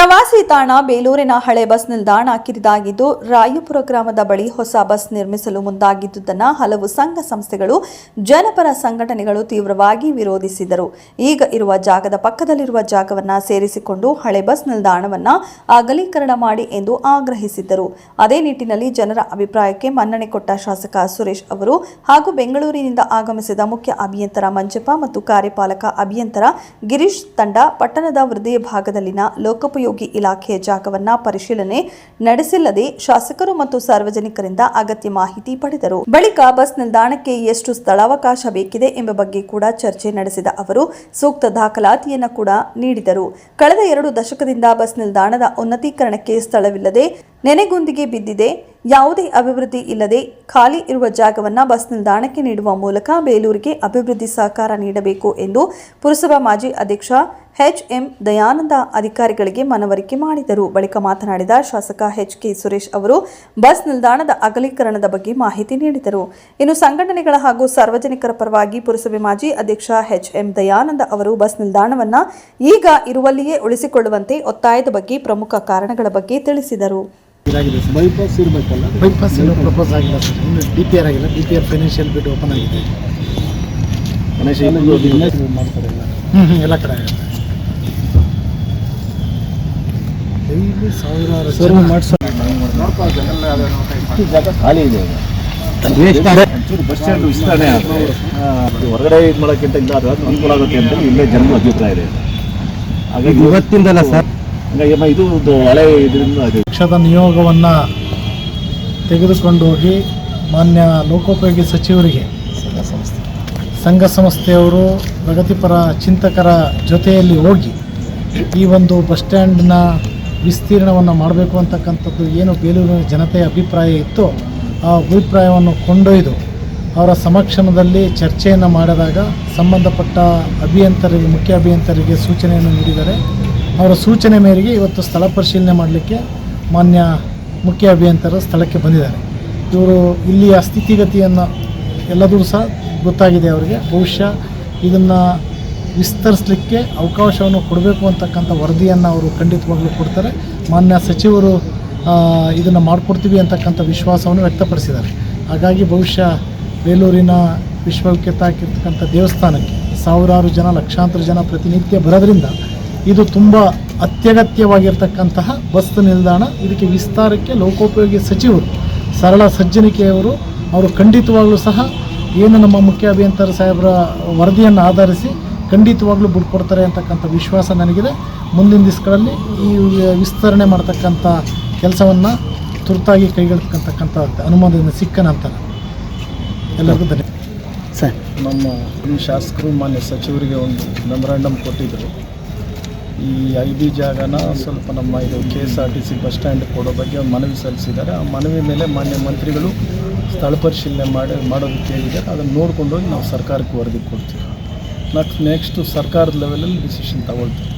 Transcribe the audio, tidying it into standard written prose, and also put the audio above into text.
ಪ್ರವಾಸಿ ತಾಣ ಬೇಲೂರಿನ ಹಳೆ ಬಸ್ ನಿಲ್ದಾಣ ಕಿರಿದಾಗಿದ್ದು ರಾಯಪುರ ಗ್ರಾಮದ ಬಳಿ ಹೊಸ ಬಸ್ ನಿರ್ಮಿಸಲು ಮುಂದಾಗಿದ್ದುದನ್ನು ಹಲವು ಸಂಘ ಸಂಸ್ಥೆಗಳು ಜನಪರ ಸಂಘಟನೆಗಳು ತೀವ್ರವಾಗಿ ವಿರೋಧಿಸಿದರು. ಈಗ ಇರುವ ಜಾಗದ ಪಕ್ಕದಲ್ಲಿರುವ ಜಾಗವನ್ನು ಸೇರಿಸಿಕೊಂಡು ಹಳೆ ಬಸ್ ನಿಲ್ದಾಣವನ್ನು ಅಗಲೀಕರಣ ಮಾಡಿ ಎಂದು ಆಗ್ರಹಿಸಿದ್ದರು. ಅದೇ ನಿಟ್ಟಿನಲ್ಲಿ ಜನರ ಅಭಿಪ್ರಾಯಕ್ಕೆ ಮನ್ನಣೆ ಕೊಟ್ಟ ಶಾಸಕ ಸುರೇಶ್ ಅವರು ಹಾಗೂ ಬೆಂಗಳೂರಿನಿಂದ ಆಗಮಿಸಿದ ಮುಖ್ಯ ಅಭಿಯಂತರ ಮಂಜಪ್ಪ ಮತ್ತು ಕಾರ್ಯಪಾಲಕ ಅಭಿಯಂತರ ಗಿರೀಶ್ ತಂಡ ಪಟ್ಟಣದ ಹೃದಯ ಭಾಗದಲ್ಲಿನ ಲೋಕೋಪಯೋಗಿ ಇಲಾಖೆಯ ಜಾಗವನ್ನ ಪರಿಶೀಲನೆ ನಡೆಸಿಲ್ಲದೆ ಶಾಸಕರು ಮತ್ತು ಸಾರ್ವಜನಿಕರಿಂದ ಅಗತ್ಯ ಮಾಹಿತಿ ಪಡೆದರು. ಬಳಿಕ ಬಸ್ ನಿಲ್ದಾಣಕ್ಕೆ ಎಷ್ಟು ಸ್ಥಳಾವಕಾಶ ಬೇಕಿದೆ ಎಂಬ ಬಗ್ಗೆ ಕೂಡ ಚರ್ಚೆ ನಡೆಸಿದ ಅವರು ಸೂಕ್ತ ದಾಖಲಾತಿಯನ್ನು ಕೂಡ ನೀಡಿದರು. ಕಳೆದ 2 ದಶಕದಿಂದ ಬಸ್ ನಿಲ್ದಾಣದ ಉನ್ನತೀಕರಣಕ್ಕೆ ಸ್ಥಳವಿಲ್ಲದೆ ನೆನೆಗುಂದಿಗೆ ಬಿದ್ದಿದೆ. ಯಾವುದೇ ಅಭಿವೃದ್ಧಿ ಇಲ್ಲದೆ ಖಾಲಿ ಇರುವ ಜಾಗವನ್ನು ಬಸ್ ನಿಲ್ದಾಣಕ್ಕೆ ನೀಡುವ ಮೂಲಕ ಬೇಲೂರಿಗೆ ಅಭಿವೃದ್ಧಿ ಸಹಕಾರ ನೀಡಬೇಕು ಎಂದು ಪುರಸಭಾ ಮಾಜಿ ಅಧ್ಯಕ್ಷ ಎಚ್.ಎಂ. ದಯಾನಂದ ಅಧಿಕಾರಿಗಳಿಗೆ ಮನವರಿಕೆ ಮಾಡಿದರು. ಬಳಿಕ ಮಾತನಾಡಿದ ಶಾಸಕ ಎಚ್.ಕೆ. ಸುರೇಶ್ ಅವರು ಬಸ್ ನಿಲ್ದಾಣದ ಅಗಲೀಕರಣದ ಬಗ್ಗೆ ಮಾಹಿತಿ ನೀಡಿದರು. ಇನ್ನು ಸಂಘಟನೆಗಳ ಹಾಗೂ ಸಾರ್ವಜನಿಕರ ಪರವಾಗಿ ಪುರಸಭೆ ಮಾಜಿ ಅಧ್ಯಕ್ಷ ಎಚ್.ಎಂ. ದಯಾನಂದ ಅವರು ಬಸ್ ನಿಲ್ದಾಣವನ್ನು ಈಗ ಇರುವಲ್ಲಿಯೇ ಉಳಿಸಿಕೊಳ್ಳುವಂತೆ ಒತ್ತಾಯದ ಬಗ್ಗೆ ಪ್ರಮುಖ ಕಾರಣಗಳ ಬಗ್ಗೆ ತಿಳಿಸಿದರು. ಬೈಪಾಸ್ ಇರಬೇಕಲ್ಲ, ಬೈಪಾಸ್ ಪ್ರಪೋಸ್ ಆಗಿಲ್ಲ ಸರ್. ಇನ್ನು DPR ಆಗಿಲ್ಲ. DPR ಫೈನಾನ್ಷಿಯಲ್ ಬಿಡ್ ಓಪನ್ ಆಗಿದೆ. ಮಾಡ್ತಾರೆ ಎಲ್ಲ ಕಡೆ ಆಗುತ್ತೆ. ಡೈಲಿ ಸಾವಿರಾರು ಸರ್ವ್ ಜಾಗ ಖಾಲಿ ಇದೆ. ಬಸ್ ಸ್ಟ್ಯಾಂಡ್ ವಿಸ್ತರಣೆ ಆದರೆ ಹೊರಗಡೆ ಇದು ಮಾಡೋಕ್ಕಿಂತ ಇಲ್ಲ ಅನುಕೂಲ ಆಗುತ್ತೆ ಅಂತ ಇಲ್ಲೇ ಜನರ ಅಭಿಪ್ರಾಯ ಇದೆ. ಹಾಗಾಗಿ ಇವತ್ತಿಂದಲ್ಲ ಸರ್, ಹಂಗಾಗಿ ಇದು ಹಳೆ ಇದರಿಂದ ಪಕ್ಷದ ನಿಯೋಗವನ್ನು ತೆಗೆದುಕೊಂಡು ಹೋಗಿ ಮಾನ್ಯ ಲೋಕೋಪಯೋಗಿ ಸಚಿವರಿಗೆ ಸಂಘ ಸಂಸ್ಥೆಯವರು ಪ್ರಗತಿಪರ ಚಿಂತಕರ ಜೊತೆಯಲ್ಲಿ ಹೋಗಿ ಈ ಒಂದು ಬಸ್ ಸ್ಟ್ಯಾಂಡ್ನ ವಿಸ್ತೀರ್ಣವನ್ನು ಮಾಡಬೇಕು ಅಂತಕ್ಕಂಥದ್ದು ಏನು ಬೇಲೂರಿನ ಜನತೆಯ ಅಭಿಪ್ರಾಯ ಇತ್ತು, ಆ ಅಭಿಪ್ರಾಯವನ್ನು ಕೊಂಡೊಯ್ದು ಅವರ ಸಮಕ್ಷಮದಲ್ಲಿ ಚರ್ಚೆಯನ್ನು ಮಾಡಿದಾಗ ಸಂಬಂಧಪಟ್ಟ ಅಭಿಯಂತರಿಗೆ ಮುಖ್ಯ ಅಭಿಯಂತರಿಗೆ ಸೂಚನೆಯನ್ನು ನೀಡಿದ್ದಾರೆ. ಅವರ ಸೂಚನೆ ಮೇರೆಗೆ ಇವತ್ತು ಸ್ಥಳ ಪರಿಶೀಲನೆ ಮಾಡಲಿಕ್ಕೆ ಮಾನ್ಯ ಮುಖ್ಯ ಅಭಿಯಂತರರು ಸ್ಥಳಕ್ಕೆ ಬಂದಿದ್ದಾರೆ. ಇವರು ಇಲ್ಲಿಯ ಸ್ಥಿತಿಗತಿಯನ್ನು ಎಲ್ಲದೂ ಸಹ ಗೊತ್ತಾಗಿದೆ ಅವರಿಗೆ. ಬಹುಶಃ ಇದನ್ನು ವಿಸ್ತರಿಸಲಿಕ್ಕೆ ಅವಕಾಶವನ್ನು ಕೊಡಬೇಕು ಅಂತಕ್ಕಂಥ ವರದಿಯನ್ನು ಅವರು ಖಂಡಿತವಾಗ್ಲೂ ಕೊಡ್ತಾರೆ. ಮಾನ್ಯ ಸಚಿವರು ಇದನ್ನು ಮಾಡಿಕೊಡ್ತೀವಿ ಅಂತಕ್ಕಂಥ ವಿಶ್ವಾಸವನ್ನು ವ್ಯಕ್ತಪಡಿಸಿದ್ದಾರೆ. ಹಾಗಾಗಿ ಬಹುಶಃ ಬೇಲೂರಿನ ವಿಶ್ವವಿಖ್ಯಾತ ಆಗಿರ್ತಕ್ಕಂಥ ದೇವಸ್ಥಾನಕ್ಕೆ ಸಾವಿರಾರು ಜನ, ಲಕ್ಷಾಂತರ ಜನ ಪ್ರತಿನಿತ್ಯ ಬರೋದ್ರಿಂದ ಇದು ತುಂಬ ಅತ್ಯಗತ್ಯವಾಗಿರ್ತಕ್ಕಂತಹ ಬಸ್ ನಿಲ್ದಾಣ. ಇದಕ್ಕೆ ವಿಸ್ತಾರಕ್ಕೆ ಲೋಕೋಪಯೋಗಿ ಸಚಿವರು ಸರಳ ಸಜ್ಜನಿಕೆಯವರು ಅವರು ಖಂಡಿತವಾಗ್ಲೂ ಸಹ ಏನು ನಮ್ಮ ಮುಖ್ಯ ಅಭಿಯಂತರ ಸಾಹೇಬರ ವರದಿಯನ್ನು ಆಧರಿಸಿ ಖಂಡಿತವಾಗ್ಲೂ ಬಿಡ್ಕೊಡ್ತಾರೆ ಅಂತಕ್ಕಂಥ ವಿಶ್ವಾಸ ನನಗಿದೆ. ಮುಂದಿನ ದಿವಸಗಳಲ್ಲಿ ಈ ವಿಸ್ತರಣೆ ಮಾಡ್ತಕ್ಕಂಥ ಕೆಲಸವನ್ನು ತುರ್ತಾಗಿ ಕೈಗೆತ್ತಿರ್ತಕ್ಕಂಥ ಅನುಮೋದನೆ ಸಿಕ್ಕ ನಂತರ ಎಲ್ಲರಿಗೂ ಧನ್ಯವಾದ ಸರ್. ನಮ್ಮ ಶಾಸಕರು ಮಾನ್ಯ ಸಚಿವರಿಗೆ ಒಂದು ಮೆಮೊರಾಂಡಮ್ ಕೊಟ್ಟಿದ್ದರು. ಈ IB ಜಾಗನ ಸ್ವಲ್ಪ ನಮ್ಮ ಇದು KSRTC ಬಸ್ ಸ್ಟ್ಯಾಂಡ್ ಕೊಡೋ ಬಗ್ಗೆ ಒಂದು ಮನವಿ ಸಲ್ಲಿಸಿದ್ದಾರೆ. ಆ ಮನವಿ ಮೇಲೆ ಮಾನ್ಯ ಮಂತ್ರಿಗಳು ಸ್ಥಳ ಪರಿಶೀಲನೆ ಮಾಡೋದಕ್ಕೆ ಹೇಳಿದ್ದಾರೆ. ಅದನ್ನು ನೋಡ್ಕೊಂಡೋಗಿ ನಾವು ಸರ್ಕಾರಕ್ಕೆ ವರದಿ ಕೊಡ್ತೀವಿ. ನೆಕ್ಸ್ಟು ಸರ್ಕಾರದ ಲೆವೆಲಲ್ಲಿ ಡಿಸಿಷನ್ ತಗೊಳ್ತೀವಿ.